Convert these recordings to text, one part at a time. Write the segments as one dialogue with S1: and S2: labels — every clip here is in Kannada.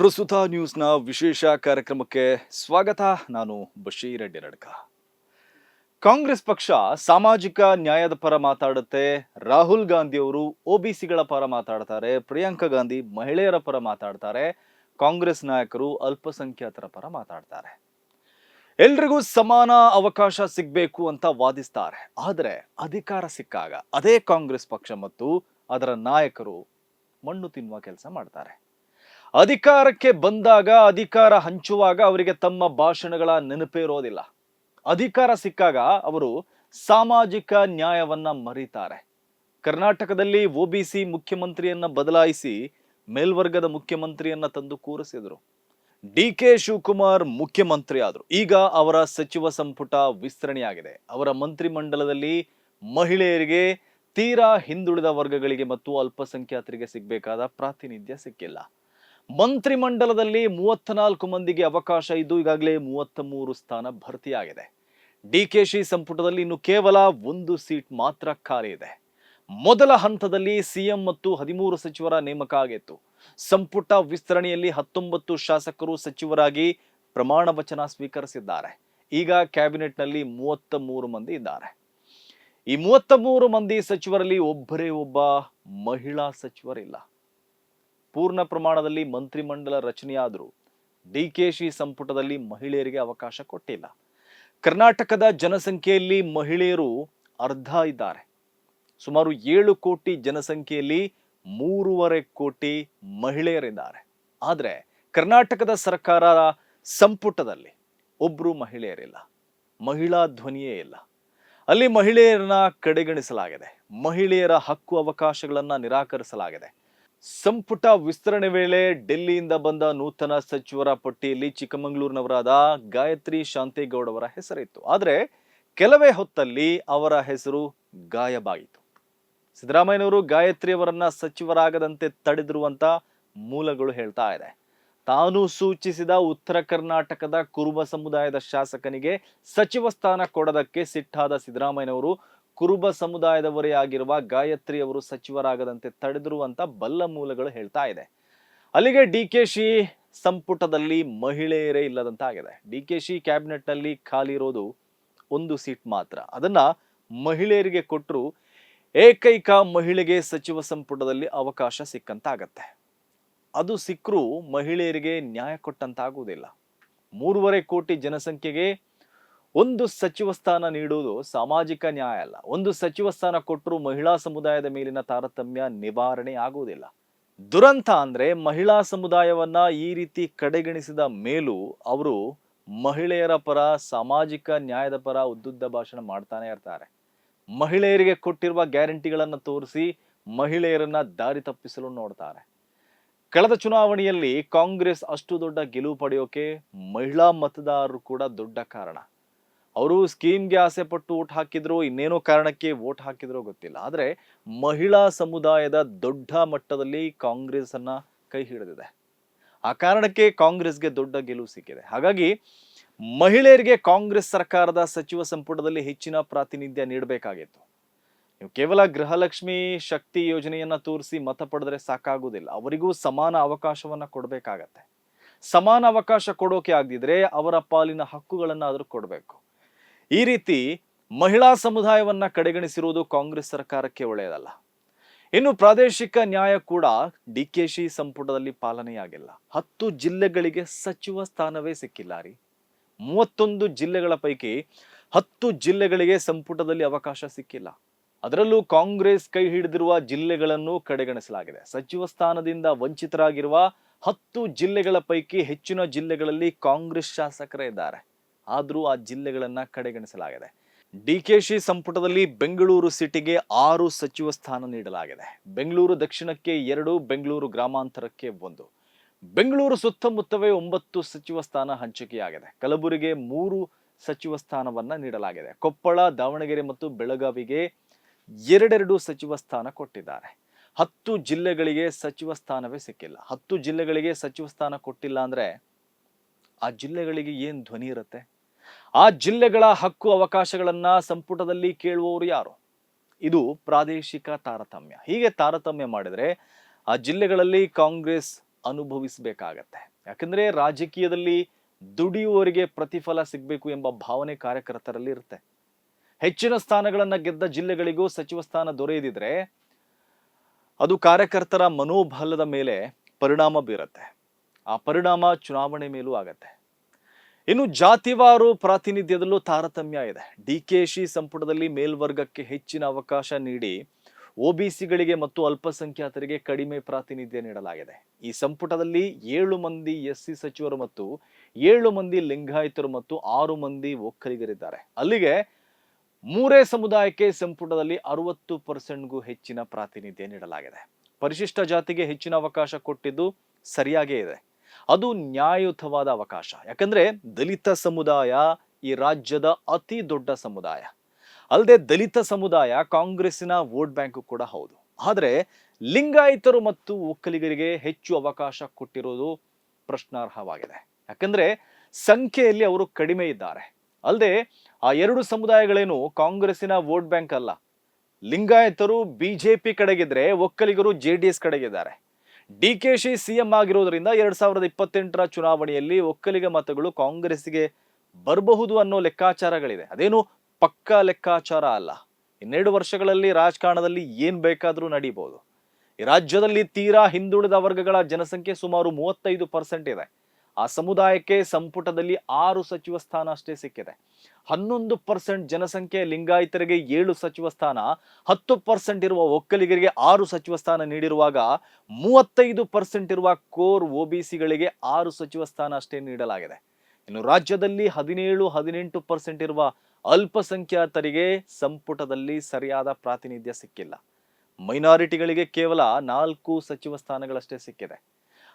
S1: ಪ್ರಸ್ತುತ ನ್ಯೂಸ್ನ ವಿಶೇಷ ಕಾರ್ಯಕ್ರಮಕ್ಕೆ ಸ್ವಾಗತ. ನಾನು ಬಶೀರ್ ಅಡ್ಡಿರಡ್ಕ. ಕಾಂಗ್ರೆಸ್ ಪಕ್ಷ ಸಾಮಾಜಿಕ ನ್ಯಾಯದ ಪರ ಮಾತಾಡುತ್ತೆ. ರಾಹುಲ್ ಗಾಂಧಿ ಅವರು ಒಬಿಸಿಗಳ ಪರ ಮಾತಾಡ್ತಾರೆ. ಪ್ರಿಯಾಂಕಾ ಗಾಂಧಿ ಮಹಿಳೆಯರ ಪರ ಮಾತಾಡ್ತಾರೆ. ಕಾಂಗ್ರೆಸ್ ನಾಯಕರು ಅಲ್ಪಸಂಖ್ಯಾತರ ಪರ ಮಾತಾಡ್ತಾರೆ. ಎಲ್ರಿಗೂ ಸಮಾನ ಅವಕಾಶ ಸಿಗಬೇಕು ಅಂತ ವಾದಿಸ್ತಾರೆ. ಆದರೆ ಅಧಿಕಾರ ಸಿಕ್ಕಾಗ ಅದೇ ಕಾಂಗ್ರೆಸ್ ಪಕ್ಷ ಮತ್ತು ಅದರ ನಾಯಕರು ಮಣ್ಣು ತಿನ್ನುವ ಕೆಲಸ ಮಾಡ್ತಾರೆ. ಅಧಿಕಾರಕ್ಕೆ ಬಂದಾಗ ಅಧಿಕಾರ ಹಂಚುವಾಗ ಅವರಿಗೆ ತಮ್ಮ ಭಾಷಣಗಳ ನೆನಪೇ ಇರೋದಿಲ್ಲ. ಅಧಿಕಾರ ಸಿಕ್ಕಾಗ ಅವರು ಸಾಮಾಜಿಕ ನ್ಯಾಯವನ್ನ ಮರೀತಾರೆ. ಕರ್ನಾಟಕದಲ್ಲಿ ಒಬಿಸಿ ಮುಖ್ಯಮಂತ್ರಿಯನ್ನ ಬದಲಾಯಿಸಿ ಮೇಲ್ವರ್ಗದ ಮುಖ್ಯಮಂತ್ರಿಯನ್ನ ತಂದು ಕೂರಿಸಿದ್ರು. ಡಿ.ಕೆ. ಶಿವಕುಮಾರ್ ಮುಖ್ಯಮಂತ್ರಿ ಆದ್ರು. ಈಗ ಅವರ ಸಚಿವ ಸಂಪುಟ ವಿಸ್ತರಣೆಯಾಗಿದೆ. ಅವರ ಮಂತ್ರಿಮಂಡಲದಲ್ಲಿ ಮಹಿಳೆಯರಿಗೆ, ತೀರಾ ಹಿಂದುಳಿದ ವರ್ಗಗಳಿಗೆ ಮತ್ತು ಅಲ್ಪಸಂಖ್ಯಾತರಿಗೆ ಸಿಗಬೇಕಾದ ಪ್ರಾತಿನಿಧ್ಯ ಸಿಕ್ಕಿಲ್ಲ. ಮಂತ್ರಿಮಂಡಲದಲ್ಲಿ 34 ಮಂದಿಗೆ ಅವಕಾಶ ಇದ್ದು ಈಗಾಗಲೇ 33 ಸ್ಥಾನ ಭರ್ತಿಯಾಗಿದೆ. ಡಿಕೆಶಿ ಸಂಪುಟದಲ್ಲಿ ಇನ್ನು ಕೇವಲ 1 ಸೀಟ್ ಮಾತ್ರ ಖಾಲಿ ಇದೆ. ಮೊದಲ ಹಂತದಲ್ಲಿ ಸಿಎಂ ಮತ್ತು 13 ಸಚಿವರ ನೇಮಕ ಆಗಿತ್ತು. ಸಂಪುಟ ವಿಸ್ತರಣೆಯಲ್ಲಿ 19 ಶಾಸಕರು ಸಚಿವರಾಗಿ ಪ್ರಮಾಣ ವಚನ ಸ್ವೀಕರಿಸಿದ್ದಾರೆ. ಈಗ ಕ್ಯಾಬಿನೆಟ್ನಲ್ಲಿ 33 ಮಂದಿ ಇದ್ದಾರೆ. ಈ 33 ಮಂದಿ ಸಚಿವರಲ್ಲಿ ಒಬ್ಬರೇ ಒಬ್ಬ ಮಹಿಳಾ ಸಚಿವರಿಲ್ಲ. ಪೂರ್ಣ ಪ್ರಮಾಣದಲ್ಲಿ ಮಂತ್ರಿಮಂಡಲ ರಚನೆಯಾದರೂ ಡಿಕೆಶಿ ಸಂಪುಟದಲ್ಲಿ ಮಹಿಳೆಯರಿಗೆ ಅವಕಾಶ ಕೊಟ್ಟಿಲ್ಲ. ಕರ್ನಾಟಕದ ಜನಸಂಖ್ಯೆಯಲ್ಲಿ ಮಹಿಳೆಯರು ಅರ್ಧ ಇದ್ದಾರೆ. ಸುಮಾರು 7 ಕೋಟಿ ಜನಸಂಖ್ಯೆಯಲ್ಲಿ 3.5 ಕೋಟಿ ಮಹಿಳೆಯರಿದ್ದಾರೆ. ಆದರೆ ಕರ್ನಾಟಕದ ಸರ್ಕಾರ ಸಂಪುಟದಲ್ಲಿ ಒಬ್ರು ಮಹಿಳೆಯರಿಲ್ಲ. ಮಹಿಳಾ ಧ್ವನಿಯೇ ಇಲ್ಲ. ಅಲ್ಲಿ ಮಹಿಳೆಯರನ್ನ ಕಡೆಗಣಿಸಲಾಗಿದೆ. ಮಹಿಳೆಯರ ಹಕ್ಕು ಅವಕಾಶಗಳನ್ನ ನಿರಾಕರಿಸಲಾಗಿದೆ. ಸಂಪುಟ ವಿಸ್ತರಣೆ ವೇಳೆ ಡೆಲ್ಲಿಯಿಂದ ಬಂದ ನೂತನ ಸಚಿವರ ಪಟ್ಟಿಯಲ್ಲಿ ಚಿಕ್ಕಮಗಳೂರಿನವರಾದ ಗಾಯತ್ರಿ ಶಾಂತೇಗೌಡ ಅವರ ಹೆಸರಿತ್ತು. ಆದರೆ ಕೆಲವೇ ಹೊತ್ತಲ್ಲಿ ಅವರ ಹೆಸರು ಗಾಯಬಾಯಿತು. ಸಿದ್ದರಾಮಯ್ಯನವರು ಗಾಯತ್ರಿ ಅವರನ್ನ ಸಚಿವರಾಗದಂತೆ ತಡೆದಿರು ಅಂತ ಮೂಲಗಳು ಹೇಳ್ತಾ ಇದೆ. ತಾನು ಸೂಚಿಸಿದ ಉತ್ತರ ಕರ್ನಾಟಕದ ಕುರುಬ ಸಮುದಾಯದ ಶಾಸಕನಿಗೆ ಸಚಿವ ಸ್ಥಾನ ಕೊಡೋದಕ್ಕೆ ಸಿಟ್ಟಾದ ಸಿದ್ದರಾಮಯ್ಯನವರು ಕುರುಬ ಸಮುದಾಯದವರೇ ಆಗಿರುವ ಗಾಯತ್ರಿ ಅವರು ಸಚಿವರಾಗದಂತೆ ತಡೆದರು ಅಂತ ಬಲ್ಲ ಮೂಲಗಳು ಹೇಳ್ತಾ ಇದೆ. ಅಲ್ಲಿಗೆ ಡಿಕೆಶಿ ಸಂಪುಟದಲ್ಲಿ ಮಹಿಳೆಯರೇ ಇಲ್ಲದಂತಾಗಿದೆ. ಡಿಕೆಶಿ ಕ್ಯಾಬಿನೆಟ್ ನಲ್ಲಿ ಖಾಲಿ ಇರೋದು 1 ಸೀಟ್ ಮಾತ್ರ. ಅದನ್ನ ಮಹಿಳೆಯರಿಗೆ ಕೊಟ್ಟರು ಏಕೈಕ ಮಹಿಳೆಗೆ ಸಚಿವ ಸಂಪುಟದಲ್ಲಿ ಅವಕಾಶ ಸಿಕ್ಕಂತಾಗತ್ತೆ. ಅದು ಸಿಕ್ಕರೂ ಮಹಿಳೆಯರಿಗೆ ನ್ಯಾಯ ಕೊಟ್ಟಂತಾಗುವುದಿಲ್ಲ. 3.5 ಕೋಟಿ ಜನಸಂಖ್ಯೆಗೆ 1 ಸಚಿವ ಸ್ಥಾನ ನೀಡುವುದು ಸಾಮಾಜಿಕ ನ್ಯಾಯ ಅಲ್ಲ. 1 ಸಚಿವ ಸ್ಥಾನ ಕೊಟ್ಟರು ಮಹಿಳಾ ಸಮುದಾಯದ ಮೇಲಿನ ತಾರತಮ್ಯ ನಿವಾರಣೆ ಆಗುವುದಿಲ್ಲ. ದುರಂತ ಅಂದ್ರೆ ಮಹಿಳಾ ಸಮುದಾಯವನ್ನ ಈ ರೀತಿ ಕಡೆಗಣಿಸಿದ ಮೇಲೂ ಅವರು ಮಹಿಳೆಯರ ಪರ, ಸಾಮಾಜಿಕ ನ್ಯಾಯದ ಪರ ಉದ್ದುದ್ದ ಭಾಷಣ ಮಾಡ್ತಾನೆ ಇರ್ತಾರೆ. ಮಹಿಳೆಯರಿಗೆ ಕೊಟ್ಟಿರುವ ಗ್ಯಾರಂಟಿಗಳನ್ನ ತೋರಿಸಿ ಮಹಿಳೆಯರನ್ನ ದಾರಿ ತಪ್ಪಿಸಲು ನೋಡ್ತಾರೆ. ಕಳೆದ ಚುನಾವಣೆಯಲ್ಲಿ ಕಾಂಗ್ರೆಸ್ ಅಷ್ಟು ದೊಡ್ಡ ಗೆಲುವು ಪಡೆಯೋಕೆ ಮಹಿಳಾ ಮತದಾರರು ಕೂಡ ದೊಡ್ಡ ಕಾರಣ. ಅವರು ಸ್ಕೀಮ್ಗೆ ಆಸೆ ಪಟ್ಟು ವೋಟ್ ಹಾಕಿದ್ರು, ಇನ್ನೇನೋ ಕಾರಣಕ್ಕೆ ವೋಟ್ ಹಾಕಿದ್ರೋ ಗೊತ್ತಿಲ್ಲ. ಆದರೆ ಮಹಿಳಾ ಸಮುದಾಯದ ದೊಡ್ಡ ಮಟ್ಟದಲ್ಲಿ ಕಾಂಗ್ರೆಸ್ ಅನ್ನ ಕೈ ಹಿಡಿದಿದೆ. ಆ ಕಾರಣಕ್ಕೆ ಕಾಂಗ್ರೆಸ್ಗೆ ದೊಡ್ಡ ಗೆಲುವು ಸಿಕ್ಕಿದೆ. ಹಾಗಾಗಿ ಮಹಿಳೆಯರಿಗೆ ಕಾಂಗ್ರೆಸ್ ಸರ್ಕಾರದ ಸಚಿವ ಸಂಪುಟದಲ್ಲಿ ಹೆಚ್ಚಿನ ಪ್ರಾತಿನಿಧ್ಯ ನೀಡಬೇಕಾಗಿತ್ತು. ನೀವು ಕೇವಲ ಗೃಹಲಕ್ಷ್ಮಿ ಶಕ್ತಿ ಯೋಜನೆಯನ್ನ ತೋರಿಸಿ ಮತ ಪಡೆದ್ರೆ ಸಾಕಾಗುವುದಿಲ್ಲ. ಅವರಿಗೂ ಸಮಾನ ಅವಕಾಶವನ್ನ ಕೊಡಬೇಕಾಗತ್ತೆ. ಸಮಾನ ಅವಕಾಶ ಕೊಡೋಕೆ ಆಗದಿದ್ರೆ ಅವರ ಪಾಲಿನ ಹಕ್ಕುಗಳನ್ನಾದ್ರೂ ಕೊಡಬೇಕು. ಈ ರೀತಿ ಮಹಿಳಾ ಸಮುದಾಯವನ್ನ ಕಡೆಗಣಿಸಿರುವುದು ಕಾಂಗ್ರೆಸ್ ಸರ್ಕಾರಕ್ಕೆ ಒಳ್ಳೆಯದಲ್ಲ. ಇನ್ನು ಪ್ರಾದೇಶಿಕ ನ್ಯಾಯ ಕೂಡ ಡಿಕೆಶಿ ಸಂಪುಟದಲ್ಲಿ ಪಾಲನೆಯಾಗಿಲ್ಲ. 10 ಜಿಲ್ಲೆಗಳಿಗೆ ಸಚಿವ ಸ್ಥಾನವೇ ಸಿಕ್ಕಿಲ್ಲ ರೀ. 31 ಜಿಲ್ಲೆಗಳ ಪೈಕಿ 10 ಜಿಲ್ಲೆಗಳಿಗೆ ಸಂಪುಟದಲ್ಲಿ ಅವಕಾಶ ಸಿಕ್ಕಿಲ್ಲ. ಅದರಲ್ಲೂ ಕಾಂಗ್ರೆಸ್ ಕೈ ಹಿಡಿದಿರುವ ಜಿಲ್ಲೆಗಳನ್ನು ಕಡೆಗಣಿಸಲಾಗಿದೆ. ಸಚಿವ ಸ್ಥಾನದಿಂದ ವಂಚಿತರಾಗಿರುವ 10 ಜಿಲ್ಲೆಗಳ ಪೈಕಿ ಹೆಚ್ಚಿನ ಜಿಲ್ಲೆಗಳಲ್ಲಿ ಕಾಂಗ್ರೆಸ್ ಶಾಸಕರೇ ಇದ್ದಾರೆ. ಆದರೂ ಆ ಜಿಲ್ಲೆಗಳನ್ನ ಕಡೆಗಣಿಸಲಾಗಿದೆ. ಡಿಕೆಶಿ ಸಂಪುಟದಲ್ಲಿ ಬೆಂಗಳೂರು ಸಿಟಿಗೆ 6 ಸಚಿವ ಸ್ಥಾನ ನೀಡಲಾಗಿದೆ. ಬೆಂಗಳೂರು ದಕ್ಷಿಣಕ್ಕೆ 2, ಬೆಂಗಳೂರು ಗ್ರಾಮಾಂತರಕ್ಕೆ 1. ಬೆಂಗಳೂರು ಸುತ್ತಮುತ್ತವೇ 9 ಸಚಿವ ಸ್ಥಾನ ಹಂಚಿಕೆಯಾಗಿದೆ. ಕಲಬುರಗಿಗೆ 3 ಸಚಿವ ಸ್ಥಾನವನ್ನ ನೀಡಲಾಗಿದೆ. ಕೊಪ್ಪಳ, ದಾವಣಗೆರೆ ಮತ್ತು ಬೆಳಗಾವಿಗೆ 2 ಸಚಿವ ಸ್ಥಾನ ಕೊಟ್ಟಿದ್ದಾರೆ. 10 ಜಿಲ್ಲೆಗಳಿಗೆ ಸಚಿವ ಸ್ಥಾನವೇ ಸಿಕ್ಕಿಲ್ಲ. 10 ಜಿಲ್ಲೆಗಳಿಗೆ ಸಚಿವ ಸ್ಥಾನ ಕೊಟ್ಟಿಲ್ಲ ಅಂದ್ರೆ ಆ ಜಿಲ್ಲೆಗಳಿಗೆ ಏನ್ ಧ್ವನಿ ಇರುತ್ತೆ? ಆ ಜಿಲ್ಲೆಗಳ ಹಕ್ಕು ಅವಕಾಶಗಳನ್ನ ಸಂಪುಟದಲ್ಲಿ ಕೇಳುವವರು ಯಾರು? ಇದು ಪ್ರಾದೇಶಿಕ ತಾರತಮ್ಯ. ಹೀಗೆ ತಾರತಮ್ಯ ಮಾಡಿದ್ರೆ ಆ ಜಿಲ್ಲೆಗಳಲ್ಲಿ ಕಾಂಗ್ರೆಸ್ ಅನುಭವಿಸಬೇಕಾಗತ್ತೆ. ಯಾಕಂದ್ರೆ ರಾಜಕೀಯದಲ್ಲಿ ದುಡಿಯುವವರಿಗೆ ಪ್ರತಿಫಲ ಸಿಗಬೇಕು ಎಂಬ ಭಾವನೆ ಕಾರ್ಯಕರ್ತರಲ್ಲಿ ಇರುತ್ತೆ. ಹೆಚ್ಚಿನ ಸ್ಥಾನಗಳನ್ನ ಗೆದ್ದ ಜಿಲ್ಲೆಗಳಿಗೂ ಸಚಿವ ಸ್ಥಾನ ದೊರೆಯದಿದ್ರೆ ಅದು ಕಾರ್ಯಕರ್ತರ ಮನೋಬಲದ ಮೇಲೆ ಪರಿಣಾಮ ಬೀರುತ್ತೆ. ಆ ಪರಿಣಾಮ ಚುನಾವಣೆ ಮೇಲೂ ಆಗತ್ತೆ. ಇನ್ನು ಜಾತಿವಾರು ಪ್ರಾತಿನಿಧ್ಯದಲ್ಲೂ ತಾರತಮ್ಯ ಇದೆ. ಡಿಕೆಶಿ ಸಂಪುಟದಲ್ಲಿ ಮೇಲ್ವರ್ಗಕ್ಕೆ ಹೆಚ್ಚಿನ ಅವಕಾಶ ನೀಡಿ ಒಬಿಸಿಗಳಿಗೆ ಮತ್ತು ಅಲ್ಪಸಂಖ್ಯಾತರಿಗೆ ಕಡಿಮೆ ಪ್ರಾತಿನಿಧ್ಯ ನೀಡಲಾಗಿದೆ. ಈ ಸಂಪುಟದಲ್ಲಿ 7 ಮಂದಿ ಎಸ್ಸಿ ಸಚಿವರು ಮತ್ತು 7 ಮಂದಿ ಲಿಂಗಾಯತರು ಮತ್ತು 6 ಮಂದಿ ಒಕ್ಕಲಿಗರಿದ್ದಾರೆ. ಅಲ್ಲಿಗೆ 3 ಸಮುದಾಯಕ್ಕೆ ಸಂಪುಟದಲ್ಲಿ 60%ಗೂ ಹೆಚ್ಚಿನ ಪ್ರಾತಿನಿಧ್ಯ ನೀಡಲಾಗಿದೆ. ಪರಿಶಿಷ್ಟ ಜಾತಿಗೆ ಹೆಚ್ಚಿನ ಅವಕಾಶ ಕೊಟ್ಟಿದ್ದು ಸರಿಯಾಗೇ ಇದೆ. ಅದು ನ್ಯಾಯಯುತವಾದ ಅವಕಾಶ. ಯಾಕಂದ್ರೆ ದಲಿತ ಸಮುದಾಯ ಈ ರಾಜ್ಯದ ಅತಿ ದೊಡ್ಡ ಸಮುದಾಯ. ಅಲ್ಲದೆ ದಲಿತ ಸಮುದಾಯ ಕಾಂಗ್ರೆಸ್ಸಿನ ವೋಟ್ ಬ್ಯಾಂಕ್ ಕೂಡ ಹೌದು. ಆದರೆ ಲಿಂಗಾಯತರು ಮತ್ತು ಒಕ್ಕಲಿಗರಿಗೆ ಹೆಚ್ಚು ಅವಕಾಶ ಕೊಟ್ಟಿರೋದು ಪ್ರಶ್ನಾರ್ಹವಾಗಿದೆ. ಯಾಕಂದ್ರೆ ಸಂಖ್ಯೆಯಲ್ಲಿ ಅವರು ಕಡಿಮೆ ಇದ್ದಾರೆ. ಅಲ್ಲದೆ ಆ 2 ಸಮುದಾಯಗಳೇನು ಕಾಂಗ್ರೆಸ್ಸಿನ ವೋಟ್ ಬ್ಯಾಂಕ್ ಅಲ್ಲ. ಲಿಂಗಾಯತರು ಬಿಜೆಪಿ ಕಡೆಗಿದ್ರೆ ಒಕ್ಕಲಿಗರು JDS ಕಡೆಗಿದ್ದಾರೆ. ಡಿಕೆಶಿ ಸಿಎಂ ಆಗಿರೋದ್ರಿಂದ 2028ರ ಚುನಾವಣೆಯಲ್ಲಿ ಒಕ್ಕಲಿಗ ಮತಗಳು ಕಾಂಗ್ರೆಸ್ಗೆ ಬರಬಹುದು ಅನ್ನೋ ಲೆಕ್ಕಾಚಾರಗಳಿದೆ. ಅದೇನು ಪಕ್ಕಾ ಲೆಕ್ಕಾಚಾರ ಅಲ್ಲ. 2 ವರ್ಷಗಳಲ್ಲಿ ರಾಜಕಾರಣದಲ್ಲಿ ಏನ್ ಬೇಕಾದ್ರೂ ನಡೀಬಹುದು. ಈ ರಾಜ್ಯದಲ್ಲಿ ತೀರಾ ಹಿಂದುಳಿದ ವರ್ಗಗಳ ಜನಸಂಖ್ಯೆ ಸುಮಾರು 35% ಇದೆ. ಆ ಸಮುದಾಯಕ್ಕೆ ಸಂಪುಟದಲ್ಲಿ 6 ಸಚಿವ ಸ್ಥಾನ ಅಷ್ಟೇ ಸಿಕ್ಕಿದೆ. 11% ಜನಸಂಖ್ಯೆ ಲಿಂಗಾಯತರಿಗೆ 7 ಸಚಿವ ಸ್ಥಾನ, 10% ಇರುವ ಒಕ್ಕಲಿಗರಿಗೆ 6 ಸಚಿವ ಸ್ಥಾನ ನೀಡಿರುವಾಗ 35% ಇರುವ ಕೋರ್ ಒಬಿಸಿಗಳಿಗೆ 6 ಸಚಿವ ಸ್ಥಾನ ಅಷ್ಟೇ ನೀಡಲಾಗಿದೆ. ಇನ್ನು ರಾಜ್ಯದಲ್ಲಿ 17-18% ಇರುವ ಅಲ್ಪಸಂಖ್ಯಾತರಿಗೆ ಸಂಪುಟದಲ್ಲಿ ಸರಿಯಾದ ಪ್ರಾತಿನಿಧ್ಯ ಸಿಕ್ಕಿಲ್ಲ. ಮೈನಾರಿಟಿಗಳಿಗೆ ಕೇವಲ 4 ಸಚಿವ ಸ್ಥಾನಗಳಷ್ಟೇ ಸಿಕ್ಕಿದೆ.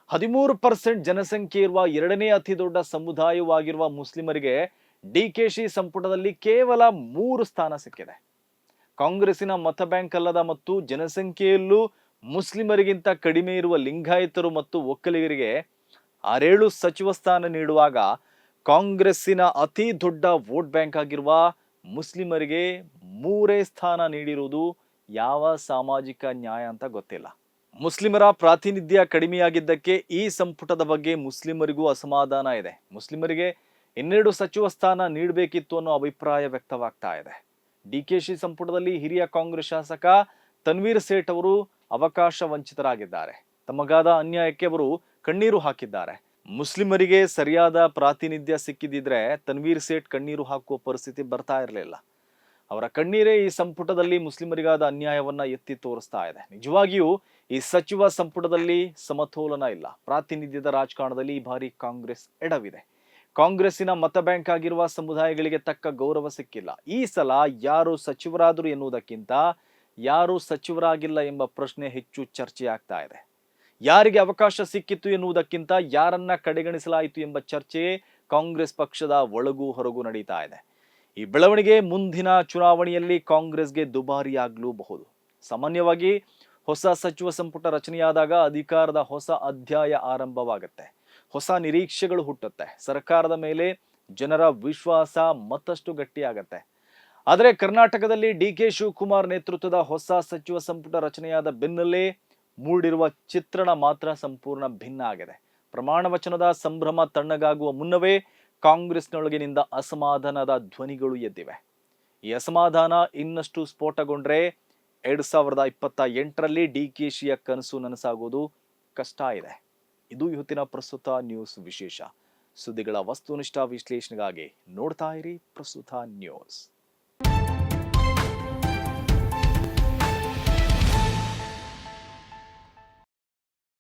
S1: 13% ಜನಸಂಖ್ಯೆ ಇರುವ 2ನೇ ಅತಿ ದೊಡ್ಡ ಸಮುದಾಯವಾಗಿರುವ ಮುಸ್ಲಿಮರಿಗೆ ಡಿಕೆಶಿ ಸಂಪುಟದಲ್ಲಿ ಕೇವಲ 3 ಸ್ಥಾನ ಸಿಕ್ಕಿದೆ. ಕಾಂಗ್ರೆಸ್ಸಿನ ಮತ ಬ್ಯಾಂಕ್ ಅಲ್ಲದ ಮತ್ತು ಜನಸಂಖ್ಯೆಯಲ್ಲೂ ಮುಸ್ಲಿಮರಿಗಿಂತ ಕಡಿಮೆ ಇರುವ ಲಿಂಗಾಯತರು ಮತ್ತು ಒಕ್ಕಲಿಗರಿಗೆ 6 ಸಚಿವ ಸ್ಥಾನ ನೀಡುವಾಗ ಕಾಂಗ್ರೆಸ್ಸಿನ ಅತಿ ದೊಡ್ಡ ವೋಟ್ ಬ್ಯಾಂಕ್ ಆಗಿರುವ ಮುಸ್ಲಿಮರಿಗೆ 3 ಸ್ಥಾನ ನೀಡಿರುವುದು ಯಾವ ಸಾಮಾಜಿಕ ನ್ಯಾಯ ಅಂತ ಗೊತ್ತಿಲ್ಲ. ಮುಸ್ಲಿಮರ ಪ್ರಾತಿನಿಧ್ಯ ಕಡಿಮೆಯಾಗಿದ್ದಕ್ಕೆ ಈ ಸಂಪುಟದ ಬಗ್ಗೆ ಮುಸ್ಲಿಮರಿಗೂ ಅಸಮಾಧಾನ ಇದೆ. ಮುಸ್ಲಿಮರಿಗೆ 2 ಸಚಿವ ಸ್ಥಾನ ನೀಡಬೇಕಿತ್ತು ಅನ್ನೋ ಅಭಿಪ್ರಾಯ ವ್ಯಕ್ತವಾಗ್ತಾ ಇದೆ. ಡಿಕೆಶಿ ಸಂಪುಟದಲ್ಲಿ ಹಿರಿಯ ಕಾಂಗ್ರೆಸ್ ಶಾಸಕ ತನ್ವೀರ್ ಸೇಠ್ ಅವರು ಅವಕಾಶ ವಂಚಿತರಾಗಿದ್ದಾರೆ. ತಮಗಾದ ಅನ್ಯಾಯಕ್ಕೆ ಅವರು ಕಣ್ಣೀರು ಹಾಕಿದ್ದಾರೆ. ಮುಸ್ಲಿಮರಿಗೆ ಸರಿಯಾದ ಪ್ರಾತಿನಿಧ್ಯ ಸಿಕ್ಕಿದಿದ್ರೆ ತನ್ವೀರ್ ಸೇಠ್ ಕಣ್ಣೀರು ಹಾಕುವ ಪರಿಸ್ಥಿತಿ ಬರ್ತಾ ಇರಲಿಲ್ಲ. ಅವರ ಕಣ್ಣೀರೇ ಈ ಸಂಪುಟದಲ್ಲಿ ಮುಸ್ಲಿಮರಿಗಾದ ಅನ್ಯಾಯವನ್ನ ಎತ್ತಿ ತೋರಿಸ್ತಾ ಇದೆ. ನಿಜವಾಗಿಯೂ ಈ ಸಚಿವ ಸಂಪುಟದಲ್ಲಿ ಸಮತೋಲನ ಇಲ್ಲ. ಪ್ರಾತಿನಿಧ್ಯದ ರಾಜಕಾರಣದಲ್ಲಿ ಈ ಬಾರಿ ಕಾಂಗ್ರೆಸ್ ಎಡವಿದೆ. ಕಾಂಗ್ರೆಸ್ಸಿನ ಮತ ಬ್ಯಾಂಕ್ ಆಗಿರುವ ಸಮುದಾಯಗಳಿಗೆ ತಕ್ಕ ಗೌರವ ಸಿಕ್ಕಿಲ್ಲ. ಈ ಸಲ ಯಾರು ಸಚಿವರಾದರು ಎನ್ನುವುದಕ್ಕಿಂತ ಯಾರು ಸಚಿವರಾಗಿಲ್ಲ ಎಂಬ ಪ್ರಶ್ನೆ ಹೆಚ್ಚು ಚರ್ಚೆ ಆಗ್ತಾ ಇದೆ. ಯಾರಿಗೆ ಅವಕಾಶ ಸಿಕ್ಕಿತ್ತು ಎನ್ನುವುದಕ್ಕಿಂತ ಯಾರನ್ನ ಕಡೆಗಣಿಸಲಾಯಿತು ಎಂಬ ಚರ್ಚೆಯೇ ಕಾಂಗ್ರೆಸ್ ಪಕ್ಷದ ಒಳಗೂ ಹೊರಗೂ ನಡೀತಾ ಇದೆ. ಈ ಬೆಳವಣಿಗೆ ಮುಂದಿನ ಚುನಾವಣೆಯಲ್ಲಿ ಕಾಂಗ್ರೆಸ್ಗೆ ದುಬಾರಿಯಾಗಲೂಬಹುದು. ಸಾಮಾನ್ಯವಾಗಿ ಹೊಸ ಸಚಿವ ಸಂಪುಟ ರಚನೆಯಾದಾಗ ಅಧಿಕಾರದ ಹೊಸ ಅಧ್ಯಾಯ ಆರಂಭವಾಗುತ್ತೆ. ಹೊಸ ನಿರೀಕ್ಷೆಗಳು ಹುಟ್ಟುತ್ತೆ. ಸರ್ಕಾರದ ಮೇಲೆ ಜನರ ವಿಶ್ವಾಸ ಮತ್ತಷ್ಟು ಗಟ್ಟಿಯಾಗತ್ತೆ. ಆದರೆ ಕರ್ನಾಟಕದಲ್ಲಿ ಡಿಕೆ ಶಿವಕುಮಾರ್ ನೇತೃತ್ವದ ಹೊಸ ಸಚಿವ ಸಂಪುಟ ರಚನೆಯಾದ ಬೆನ್ನಲ್ಲೇ ಮೂಡಿರುವ ಚಿತ್ರಣ ಮಾತ್ರ ಸಂಪೂರ್ಣ ಭಿನ್ನ ಆಗಿದೆ. ಪ್ರಮಾಣ ವಚನದ ಸಂಭ್ರಮ ತಣ್ಣಗಾಗುವ ಮುನ್ನವೇ ಕಾಂಗ್ರೆಸ್ನೊಳಗಿನಿಂದ ಅಸಮಾಧಾನದ ಧ್ವನಿಗಳು ಎದ್ದಿವೆ. ಈ ಅಸಮಾಧಾನ ಇನ್ನಷ್ಟು ಸ್ಫೋಟಗೊಂಡ್ರೆ 2028ರಲ್ಲಿ ಡಿಕೆಶಿಯ ಕನಸು ನನಸಾಗುವುದು ಕಷ್ಟ ಇದೆ. ಇದು ಇವತ್ತಿನ ಪ್ರಸ್ತುತ ನ್ಯೂಸ್ ವಿಶೇಷ. ಸುದ್ದಿಗಳ ವಸ್ತುನಿಷ್ಠ ವಿಶ್ಲೇಷಣೆಗಾಗಿ ನೋಡ್ತಾ ಇರಿ ಪ್ರಸ್ತುತ ನ್ಯೂಸ್.